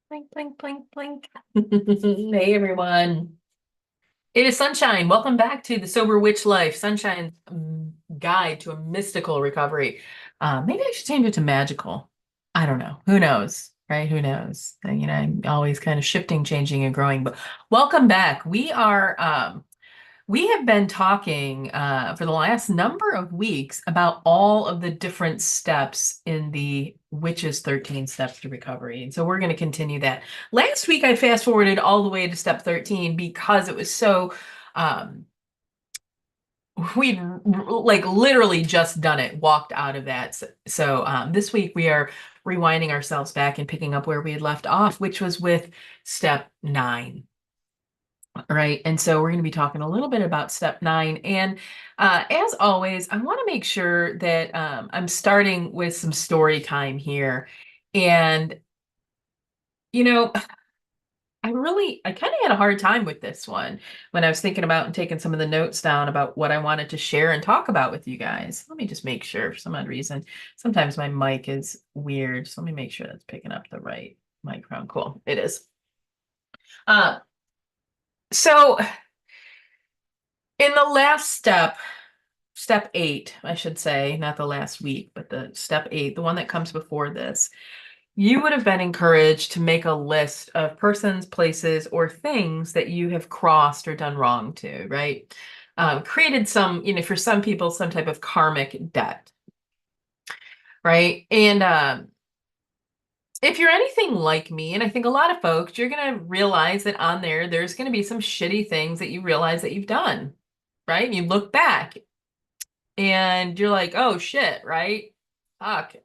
Blink, blink, blink, blink. Hey, everyone. It is Sunshine. Welcome back to the Sober Witch Life, Sunshine's guide to a mystical recovery. Maybe I should change it to magical. I don't know. Who knows, right? Who knows? I'm always kind of shifting, changing, and growing. But welcome back. We have been talking for the last number of weeks about all of the different steps in the Witch's 13 Steps to Recovery. And so we're going to continue that. Last week, I fast forwarded all the way to step 13 because it was so, um, we'd like literally just done it, walked out of that. So this week, we are rewinding ourselves back and picking up where we had left off, which was with step 9. Right. And so we're going to be talking a little bit about step 9. And as always, I want to make sure that I'm starting with some story time here. And, you know, I kind of had a hard time with this one when I was thinking about and taking some of the notes down about what I wanted to share and talk about with you guys. Let me just make sure for some odd reason. Sometimes my mic is weird. So let me make sure that's picking up the right microphone. Cool. It is. Uh, so in the last step, step 8, I should say, not the last week, but the step 8, the one that comes before this, you would have been encouraged to make a list of persons, places, or things that you have crossed or done wrong to, right? Created some, for some people, some type of karmic debt, right? And if you're anything like me, and I think a lot of folks, you're going to realize that on there's going to be some shitty things that you realize that you've done, right? And you look back and you're like, oh shit, right? Fuck,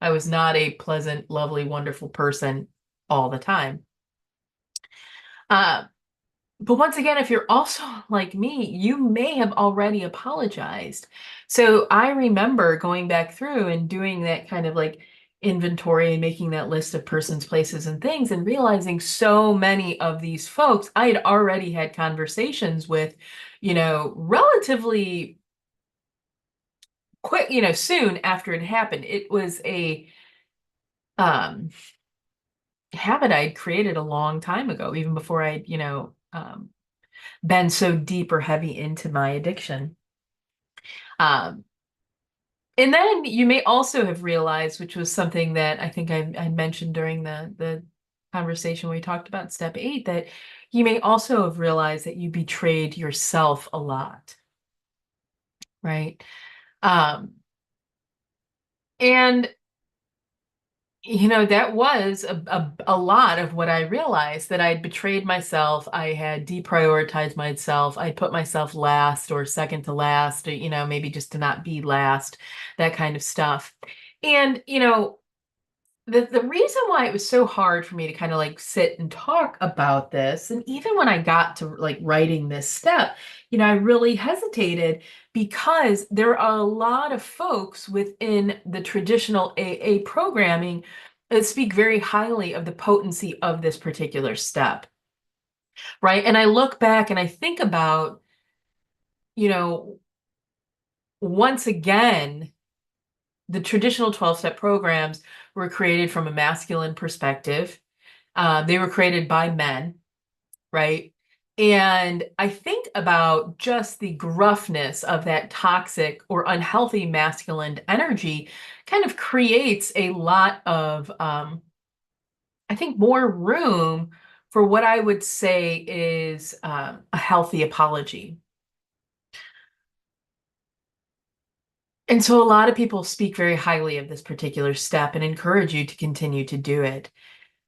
I was not a pleasant, lovely, wonderful person all the time. Uh, but once again, if you're also like me, you may have already apologized. So I remember going back through and doing that kind of like inventory and making that list of persons, places, and things, and realizing so many of these folks I had already had conversations with, relatively quick, soon after it happened. It was a um habit I'd created a long time ago, even before I'd, been so deep or heavy into my addiction. Um, and then you may also have realized, which was something that I think I mentioned during the conversation we talked about step 8, that you may also have realized that you betrayed yourself a lot, right? Um, and that was a lot of what I realized, that I'd betrayed myself. I had deprioritized myself. I put myself last or second to last, or, maybe just to not be last, that kind of stuff. And, the reason why it was so hard for me to kind of like sit and talk about this, and even when I got to like writing this step, I really hesitated because there are a lot of folks within the traditional AA programming that speak very highly of the potency of this particular step, right? And I look back and I think about, you know, once again, the traditional 12-step programs were created from a masculine perspective. They were created by men, right? And I think about just the gruffness of that toxic or unhealthy masculine energy kind of creates a lot of, I think, more room for what I would say is a healthy apology. And so a lot of people speak very highly of this particular step and encourage you to continue to do it.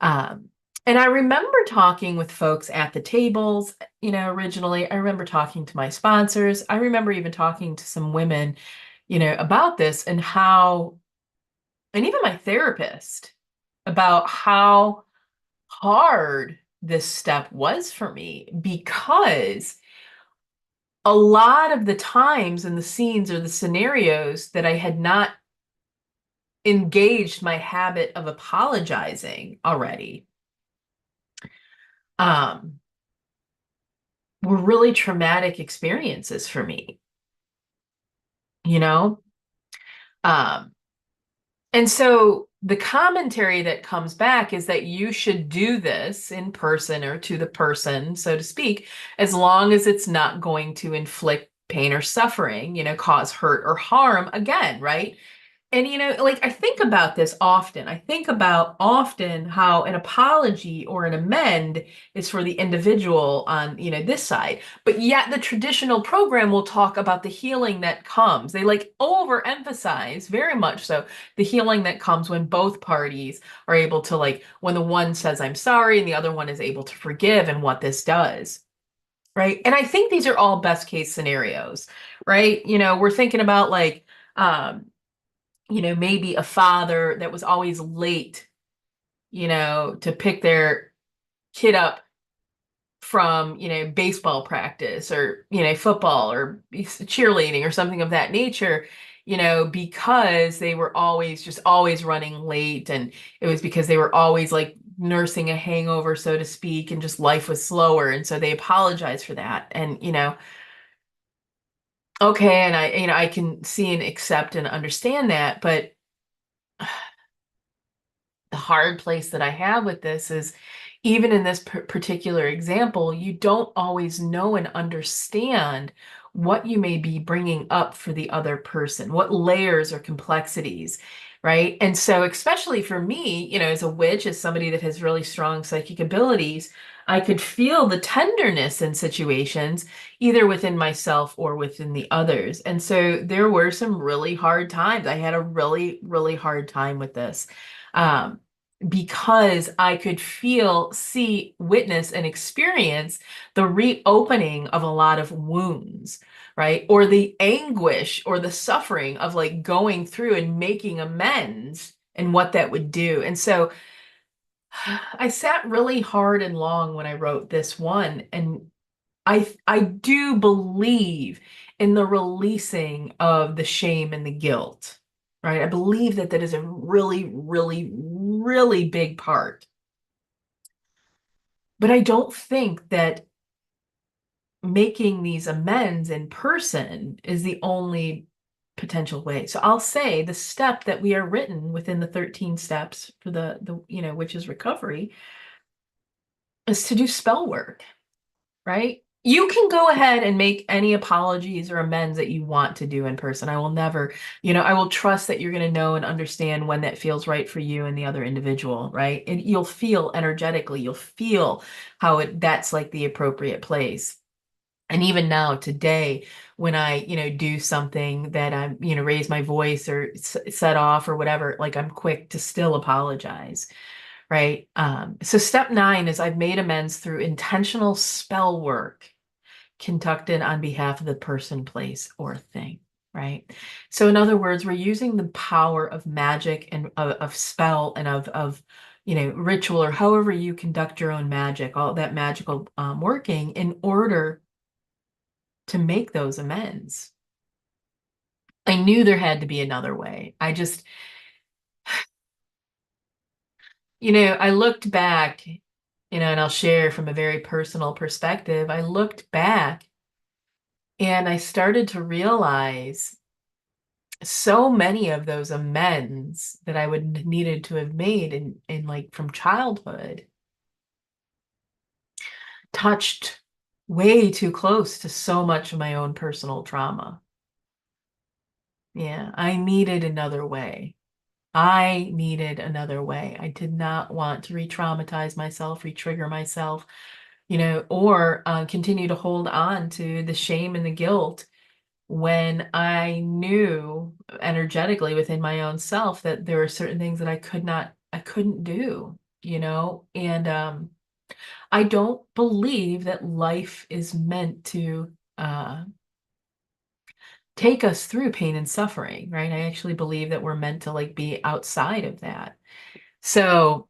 Um, and I remember talking with folks at the tables, originally. I remember talking to my sponsors. I remember even talking to some women, about this and how, and even my therapist, about how hard this step was for me, because a lot of the times and the scenes or the scenarios that I had not engaged my habit of apologizing already, um, were really traumatic experiences for me, you know? Um, And so the commentary that comes back is that you should do this in person or to the person, so to speak, as long as it's not going to inflict pain or suffering, cause hurt or harm again, right? And like I think about this often. I think about often how an apology or an amend is for the individual on, this side. But yet the traditional program will talk about the healing that comes. They like overemphasize very much so the healing that comes when both parties are able to like when the one says I'm sorry and the other one is able to forgive and what this does. Right. And I think these are all best case scenarios, right? We're thinking about like maybe a father that was always late, to pick their kid up from, baseball practice or, football or cheerleading or something of that nature, because they were always just always running late. And it was because they were always like nursing a hangover, so to speak, and just life was slower. And so they apologized for that. And, okay. And I can see and accept and understand that. But the hard place that I have with this is even in this particular example, you don't always know and understand what you may be bringing up for the other person, what layers or complexities, right? And so, especially for me, as a witch, as somebody that has really strong psychic abilities, I could feel the tenderness in situations, either within myself or within the others. And so there were some really hard times. I had a really, really hard time with this. Um, because I could feel, see, witness, and experience the reopening of a lot of wounds, right? Or the anguish or the suffering of like going through and making amends and what that would do. And so I sat really hard and long when I wrote this one. And I do believe in the releasing of the shame and the guilt, right? I believe that that is a really, really, really big part. But I don't think that making these amends in person is the only potential way. So I'll say the step that we are written within the 13 steps for the which is recovery, is to do spell work, right? You can go ahead and make any apologies or amends that you want to do in person. I will never, I will trust that you're going to know and understand when that feels right for you and the other individual, right? And you'll feel energetically, you'll feel how that's like the appropriate place. And even now, today, when I, do something that I'm, raise my voice or set off or whatever, like I'm quick to still apologize, right? So step 9 is I've made amends through intentional spell work conducted on behalf of the person, place, or thing, right? So in other words, we're using the power of magic and of spell and of ritual or however you conduct your own magic, all that magical working in order to make those amends. I knew there had to be another way. I looked back, and I'll share from a very personal perspective. I looked back and I started to realize so many of those amends that I would needed to have made in like from childhood touched way too close to so much of my own personal trauma. Yeah, I needed another way. I needed another way. I did not want to re-traumatize myself, re-trigger myself, or continue to hold on to the shame and the guilt when I knew energetically within my own self that there were certain things that I couldn't do, and I don't believe that life is meant to take us through pain and suffering, right? I actually believe that we're meant to like be outside of that. So,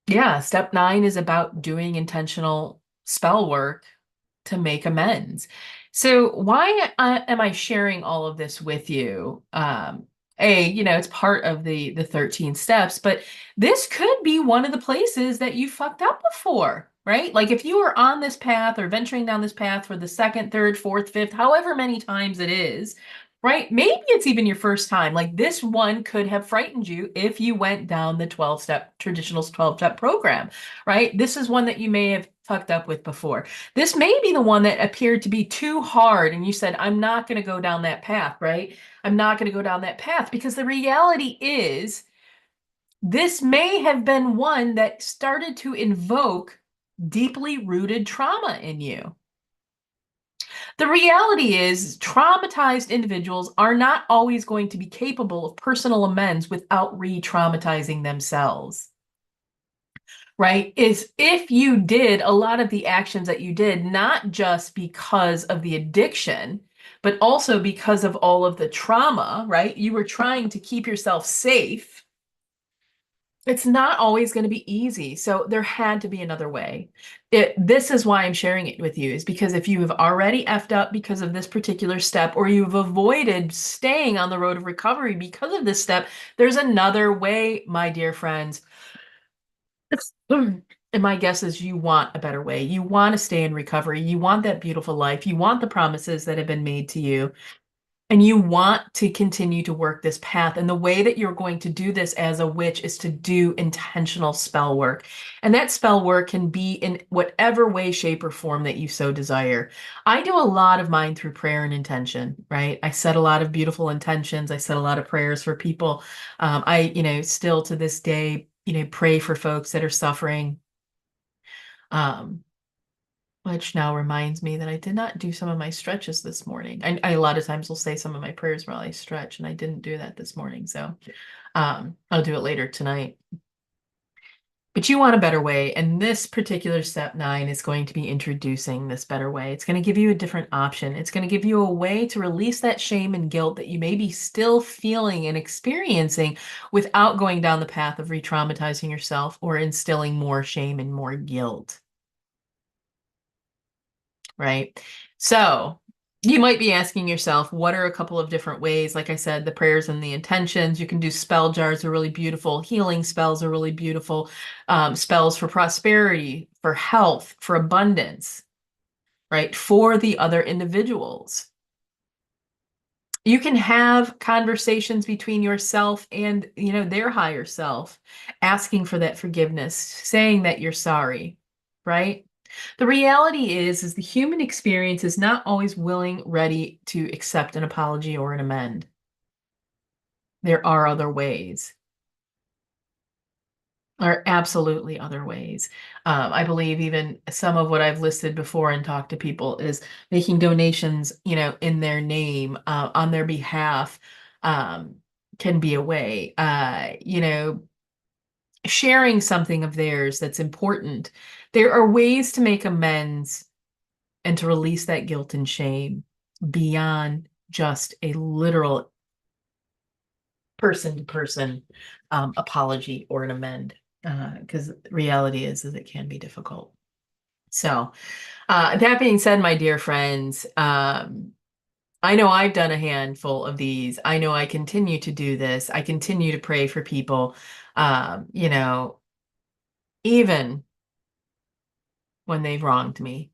yeah, step 9 is about doing intentional spell work to make amends. So why am I sharing all of this with you? It's part of the 13 steps, but this could be one of the places that you fucked up before, right? Like if you are on this path or venturing down this path for the second, third, fourth, fifth, however many times it is, right? Maybe it's even your first time. Like this one could have frightened you if you went down the 12-step traditional 12-step program, right? This is one that you may have fucked up with before. This may be the one that appeared to be too hard and you said, I'm not going to go down that path, right? I'm not going to go down that path because the reality is this may have been one that started to invoke deeply rooted trauma in you. The reality is, traumatized individuals are not always going to be capable of personal amends without re traumatizing themselves, right? Is if you did a lot of the actions that you did, not just because of the addiction, but also because of all of the trauma, right? You were trying to keep yourself safe. It's not always going to be easy. So there had to be another way. This is why I'm sharing it with you, is because if you have already effed up because of this particular step, or you've avoided staying on the road of recovery because of this step, there's another way, my dear friends. And my guess is you want a better way. You want to stay in recovery. You want that beautiful life. You want the promises that have been made to you. And you want to continue to work this path. And the way that you're going to do this as a witch is to do intentional spell work. And that spell work can be in whatever way, shape, or form that you so desire. I do a lot of mine through prayer and intention, right? I set a lot of beautiful intentions. I set a lot of prayers for people. Still to this day, pray for folks that are suffering. Um, which now reminds me that I did not do some of my stretches this morning. I a lot of times will say some of my prayers while I stretch, and I didn't do that this morning. So I'll do it later tonight. But you want a better way. And this particular step 9 is going to be introducing this better way. It's going to give you a different option. It's going to give you a way to release that shame and guilt that you may be still feeling and experiencing without going down the path of re-traumatizing yourself or instilling more shame and more guilt. Right? So you might be asking yourself, what are a couple of different ways? Like I said, the prayers and the intentions. You can do spell jars are really beautiful. Healing spells are really beautiful. Spells for prosperity, for health, for abundance, right? For the other individuals. You can have conversations between yourself and, their higher self, asking for that forgiveness, saying that you're sorry, right? The reality is the human experience is not always willing, ready to accept an apology or an amend. There are other ways. There are absolutely other ways. I believe even some of what I've listed before and talked to people is making donations, in their name, on their behalf, um, can be a way. Sharing something of theirs that's important. There are ways to make amends and to release that guilt and shame beyond just a literal person to person apology or an amend, because reality is it can be difficult. So that being said, my dear friends, I know I've done a handful of these. I know I continue to do this. I continue to pray for people, even when they've wronged me,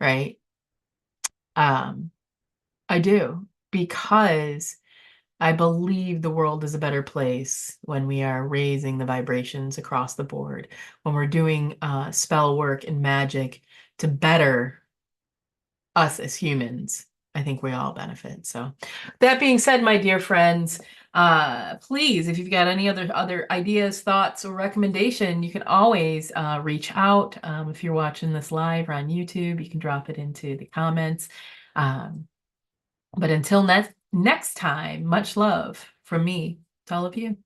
right? Um, I do, because I believe the world is a better place when we are raising the vibrations across the board, when we're doing spell work and magic to better us as humans. I think we all benefit. So that being said, my dear friends, please, if you've got any other ideas, thoughts, or recommendation, you can always reach out. If you're watching this live or on YouTube, you can drop it into the comments. But until next time, much love from me to all of you.